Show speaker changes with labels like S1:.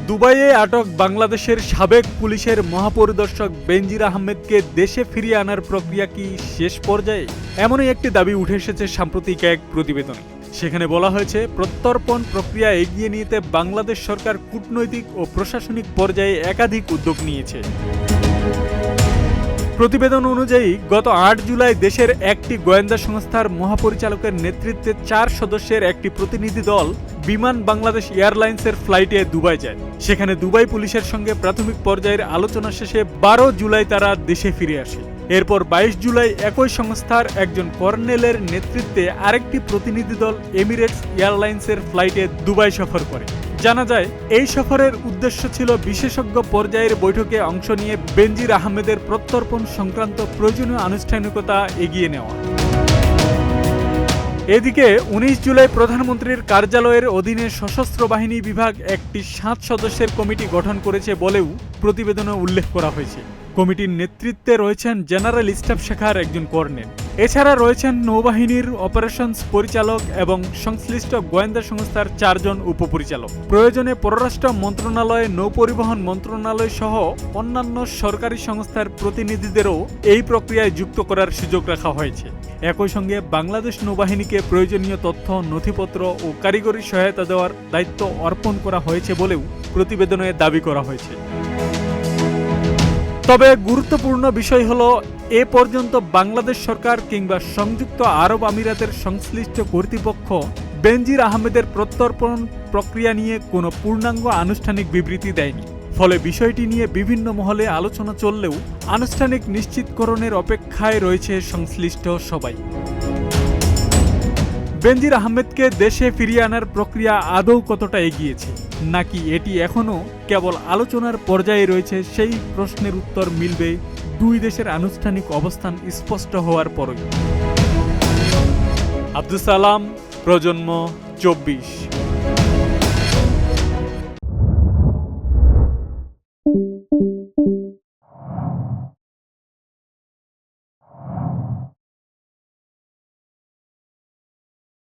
S1: দুবাইয়ে আটক বাংলাদেশের সাবেক পুলিশের মহাপরিদর্শক বেনজির আহমেদকে দেশে ফিরিয়ে আনার প্রক্রিয়া কি শেষ পর্যায়ে? এমনই একটি দাবি উঠে এসেছে সাম্প্রতিক এক প্রতিবেদনে। সেখানে বলা হয়েছে, প্রত্যর্পণ প্রক্রিয়া এগিয়ে নিতে বাংলাদেশ সরকার কূটনৈতিক ও প্রশাসনিক পর্যায়ে একাধিক উদ্যোগ নিয়েছে। প্রতিবেদন অনুযায়ী গত ৮ জুলাই দেশের একটি গোয়েন্দা সংস্থার মহাপরিচালকের নেতৃত্বে ৪ সদস্যের একটি প্রতিনিধি দল বিমান বাংলাদেশ এয়ারলাইন্সের ফ্লাইটে দুবাই যায়। সেখানে দুবাই পুলিশের সঙ্গে প্রাথমিক পর্যায়ের আলোচনা শেষে ১২ জুলাই তারা দেশে ফিরে আসে। এরপর ২২ জুলাই একই সংস্থার একজন কর্নেলের নেতৃত্বে আরেকটি প্রতিনিধি দল এমিরেটস এয়ারলাইন্সের ফ্লাইটে দুবাই সফর করে। জানা যায়, এই সফরের উদ্দেশ্য ছিল বিশেষজ্ঞ পর্যায়ের বৈঠকে অংশ নিয়ে বেনজির আহমেদের প্রত্যর্পণ সংক্রান্ত প্রয়োজনীয় আনুষ্ঠানিকতা এগিয়ে নেওয়া। এদিকে ১৯ জুলাই প্রধানমন্ত্রীর কার্যালয়ের অধীনে সশস্ত্র বাহিনী বিভাগ একটি ৭ সদস্যের কমিটি গঠন করেছে বলেও প্রতিবেদনে উল্লেখ করা হয়েছে। কমিটির নেতৃত্বে রয়েছেন জেনারেল স্টাফ শাখার একজন কর্নেল। এছাড়া রয়েছেন নৌবাহিনীর অপারেশনস পরিচালক এবং সংশ্লিষ্ট গোয়েন্দা সংস্থার ৪ জন উপপরিচালক। প্রয়োজনে পররাষ্ট্র মন্ত্রণালয়, নৌপরিবহন মন্ত্রণালয় সহ অন্যান্য সরকারি সংস্থার প্রতিনিধিদেরও এই প্রক্রিয়ায় যুক্ত করার সুযোগ রাখা হয়েছে। একই সঙ্গে বাংলাদেশ নৌবাহিনীকে প্রয়োজনীয় তথ্য, নথিপত্র ও কারিগরি সহায়তা দেওয়ার দায়িত্ব অর্পণ করা হয়েছে বলেও প্রতিবেদনে দাবি করা হয়েছে। তবে গুরুত্বপূর্ণ বিষয় হলো, এ পর্যন্ত বাংলাদেশ সরকার কিংবা সংযুক্ত আরব আমিরাতের সংশ্লিষ্ট কর্তৃপক্ষ বেনজির আহমেদের প্রত্যর্পণ প্রক্রিয়া নিয়ে কোনো পূর্ণাঙ্গ আনুষ্ঠানিক বিবৃতি দেয়নি। ফলে বিষয়টি নিয়ে বিভিন্ন মহলে আলোচনা চললেও আনুষ্ঠানিক নিশ্চিতকরণের অপেক্ষায় রয়েছে সংশ্লিষ্ট সবাই। বেনজির আহমেদকে দেশে ফিরিয়ে আনার প্রক্রিয়া আদৌ কতটা এগিয়েছে, নাকি এটি এখনও কেবল আলোচনার পর্যায়ে রয়েছে, সেই প্রশ্নের উত্তর মিলবে দুই দেশের আনুষ্ঠানিক অবস্থান স্পষ্ট হওয়ার পরই। আব্দুস সালাম, প্রজন্ম ২৪।